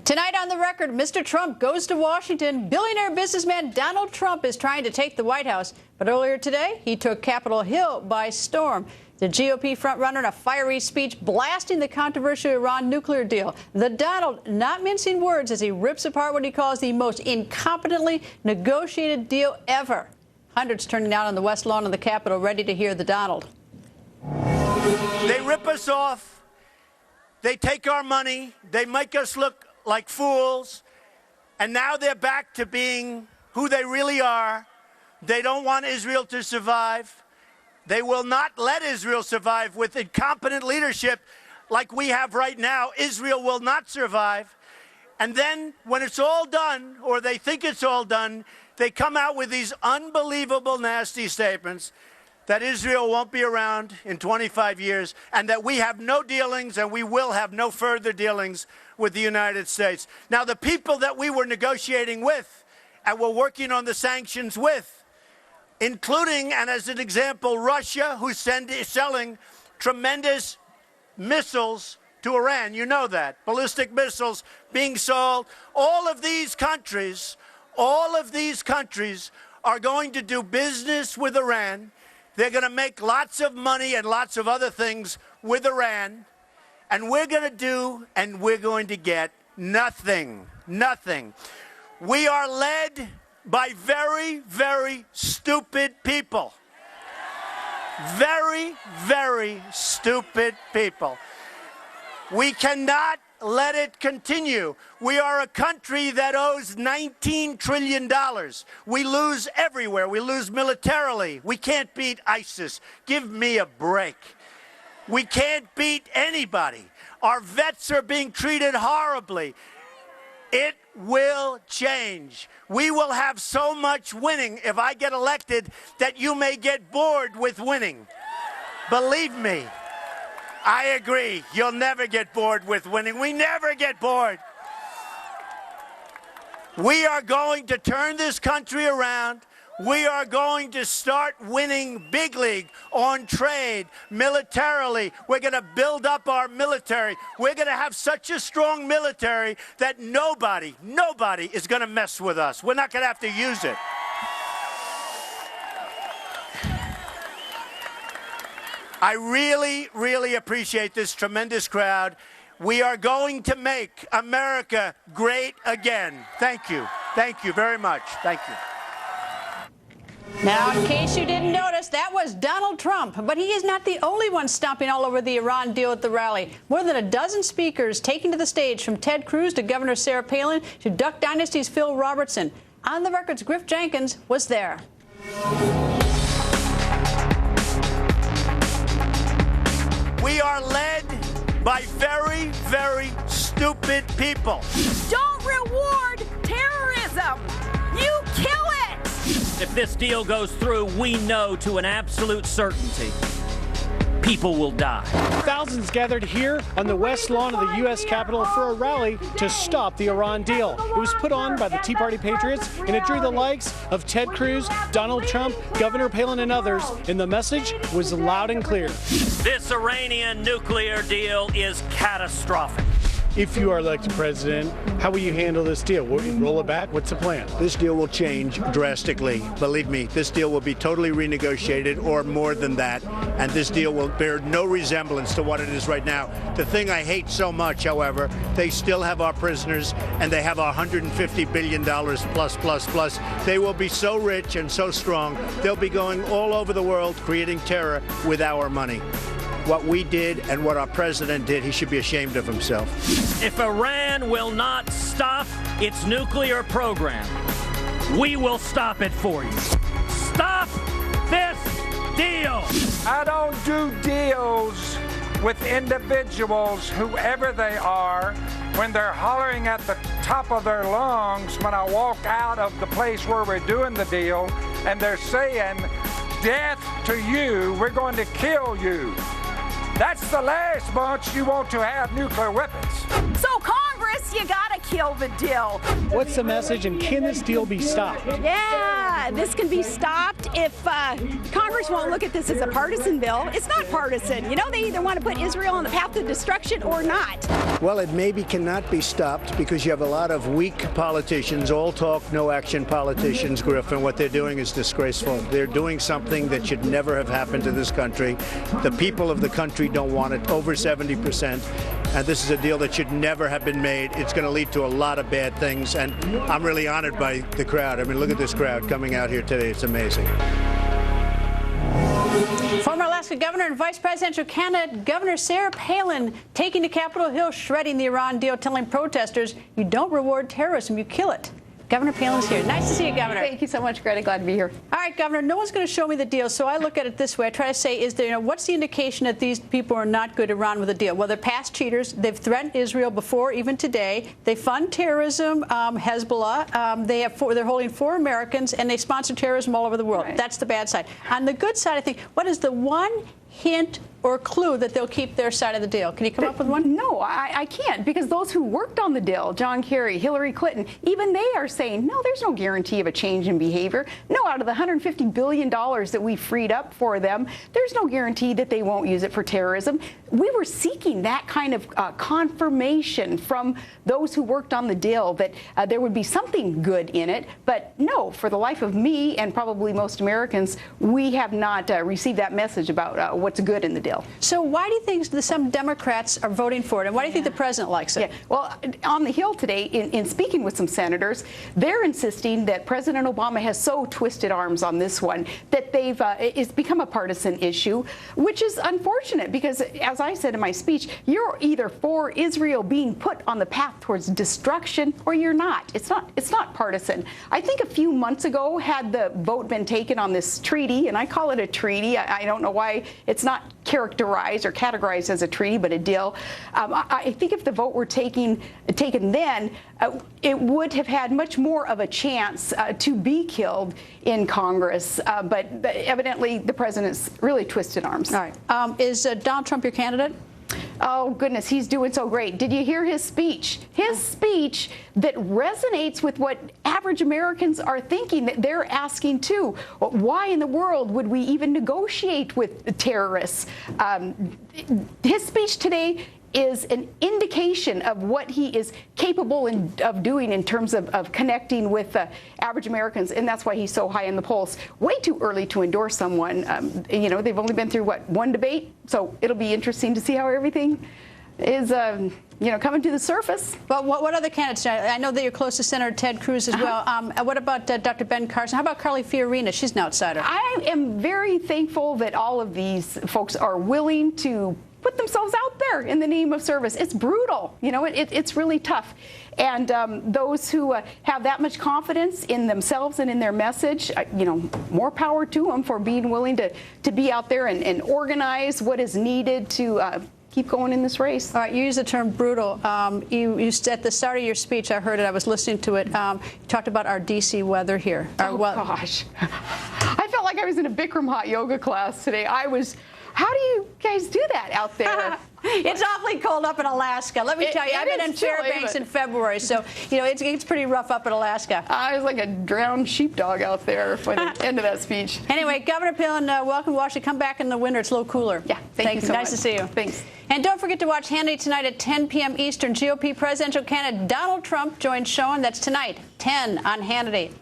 Tonight on The Record, Mr. Trump goes to Washington. Billionaire businessman Donald Trump is trying to take the White House. But earlier today, he took Capitol Hill by storm. The GOP frontrunner in a fiery speech blasting the controversial Iran nuclear deal. The Donald not mincing words as he rips apart what he calls the most incompetently negotiated deal ever. Hundreds turning out on the West Lawn of the Capitol ready to hear the Donald. They rip us off. They take our money. They make us look like fools, and now they're back to being who they really are. They don't want Israel to survive. They will not let Israel survive with incompetent leadership like we have right now. Israel will not survive. And then when it's all done, or they think it's all done, they come out with these unbelievable, nasty statements that Israel won't be around in 25 years and that we have no dealings and we will have no further dealings with the United States. Now, the people that we were negotiating with and were working on the sanctions with, including, and as an example, Russia, who's selling tremendous missiles to Iran. You know that. Ballistic missiles being sold. All of these countries are going to do business with Iran. They're going to make lots of money and lots of other things with Iran. And we're going to do and we're going to get nothing. Nothing. We are led by very, very stupid people. Very, very stupid people. We cannot let it continue. We are a country that owes $19 trillion. We lose everywhere. We lose militarily. We can't beat ISIS. Give me a break. We can't beat anybody. Our vets are being treated horribly. It will change. We will have so much winning if I get elected that you may get bored with winning. Believe me. I agree. You'll never get bored with winning. We never get bored. We are going to turn this country around. We are going to start winning big league on trade, militarily. We're going to build up our military. We're going to have such a strong military that nobody is going to mess with us. We're not going to have to use it. I really, really appreciate this tremendous crowd. We are going to make America great again. Thank you. Thank you very much. Thank you. Now, in case you didn't notice, that was Donald Trump. But he is not the only one stomping all over the Iran deal at the rally. More than a dozen speakers taking to the stage, from Ted Cruz to Governor Sarah Palin to Duck Dynasty's Phil Robertson. On the Record's Griff Jenkins was there. We are led by very, very stupid people. Don't reward terrorism. You kill it. If this deal goes through, we know to an absolute certainty people will die. Thousands gathered here on the West Lawn of the U.S. Capitol for a rally to stop the Iran deal. It was put on by the Tea Party Patriots, and it drew the likes of Ted Cruz, Donald Trump, Governor Palin, and others, and the message was loud and clear. This Iranian nuclear deal is catastrophic. If you are elected president, how will you handle this deal? Will you roll it back? What's the plan? This deal will change drastically. Believe me, this deal will be totally renegotiated or more than that. And this deal will bear no resemblance to what it is right now. The thing I hate so much, however, they still have our prisoners and they have our $150 billion plus. They will be so rich and so strong, they'll be going all over the world creating terror with our money. What we did and what our president did, he should be ashamed of himself. If Iran will not stop its nuclear program, we will stop it for you. Stop this deal! I don't do deals with individuals, whoever they are, when they're hollering at the top of their lungs when I walk out of the place where we're doing the deal, and they're saying, "Death to you, we're going to kill you." That's the last bunch you want to have nuclear weapons. So, Congress, you gotta kill the deal. What's the message, and can this deal be stopped? Yeah, this can be stopped if Congress won't look at this as a partisan bill. It's not partisan. You know, they either want to put Israel on the path of destruction or not. Well, it maybe cannot be stopped because you have a lot of weak politicians, all talk, no action politicians, Griff, and what they're doing is disgraceful. They're doing something that should never have happened to this country. The people of the country don't want it, over 70%. And this is a deal that should never have been made. It's going to lead to a lot of bad things, and I'm really honored by the crowd. I mean, look at this crowd coming out here today. It's amazing. Former Alaska Governor and Vice Presidential candidate Governor Sarah Palin taking to Capitol Hill, shredding the Iran deal, telling protesters, you don't reward terrorism, you kill it. Governor Palin's here. Nice to see you, Governor. Thank you so much, Greta. Glad to be here. All right, Governor, no one's going to show me the deal, so I look at it this way. I try to say, is there, what's the indication that these people are not good to Iran with a deal? Well, they're past cheaters. They've threatened Israel before, even today. They fund terrorism, Hezbollah. They're holding 4 Americans, and they sponsor terrorism all over the world. Right. That's the bad side. On the good side, I think, what is the one hint or clue that they'll keep their side of the deal? Can you come up with one? No, I can't, because those who worked on the deal, John Kerry, Hillary Clinton, even they are saying, no, there's no guarantee of a change in behavior. No, out of the $150 billion that we freed up for them, there's no guarantee that they won't use it for terrorism. We were seeking that kind of confirmation from those who worked on the deal that there would be something good in it. But no, for the life of me and probably most Americans, we have not received that message about what's good in the deal. So why do you think some Democrats are voting for it, and why do you think the president likes it? Yeah. Well, on the Hill today, in speaking with some senators, they're insisting that President Obama has so twisted arms on this one that it's become a partisan issue, which is unfortunate because, as I said in my speech, you're either for Israel being put on the path towards destruction or you're not. It's not partisan. I think a few months ago, had the vote been taken on this treaty, and I call it a treaty, I don't know why it's not characterized or categorized as a treaty, but a deal. I think if the vote were taken then, it would have had much more of a chance to be killed in Congress. But evidently, the president's really twisted arms. All right. Is Donald Trump your candidate? Oh, goodness, he's doing so great. Did you hear his speech? His speech that resonates with what average Americans are thinking, that they're asking too. Why in the world would we even negotiate with terrorists? His speech today is an indication of what he is capable of doing in terms of connecting with average Americans, and that's why he's so high in the polls. Way too early to endorse someone. You know, they've only been through, what, one debate? So it'll be interesting to see how everything is, you know, coming to the surface. But what other candidates? I know that you're close to Senator Ted Cruz as well. What about Dr. Ben Carson? How about Carly Fiorina? She's an outsider. I am very thankful that all of these folks are willing to put themselves out there in the name of service. It's brutal. You know, it's really tough. And those who have that much confidence in themselves and in their message, you know, more power to them for being willing to be out there and organize what is needed to keep going in this race. All right, you used the term brutal. You at the start of your speech, I heard it, I was listening to it, you talked about our D.C. weather here. Gosh. I felt like I was in a Bikram hot yoga class today. How do you guys do that out there? It's awfully cold up in Alaska. Let me tell you, I've been in Fairbanks in February, so, you know, it's pretty rough up in Alaska. I was like a drowned sheepdog out there by the end of that speech. Anyway, Governor Palin, welcome to Washington. Come back in the winter. It's a little cooler. Yeah, thank you so much. Nice to see you. Thanks. And don't forget to watch Hannity tonight at 10 p.m. Eastern. GOP presidential candidate Donald Trump joins Sean. That's tonight, 10 on Hannity.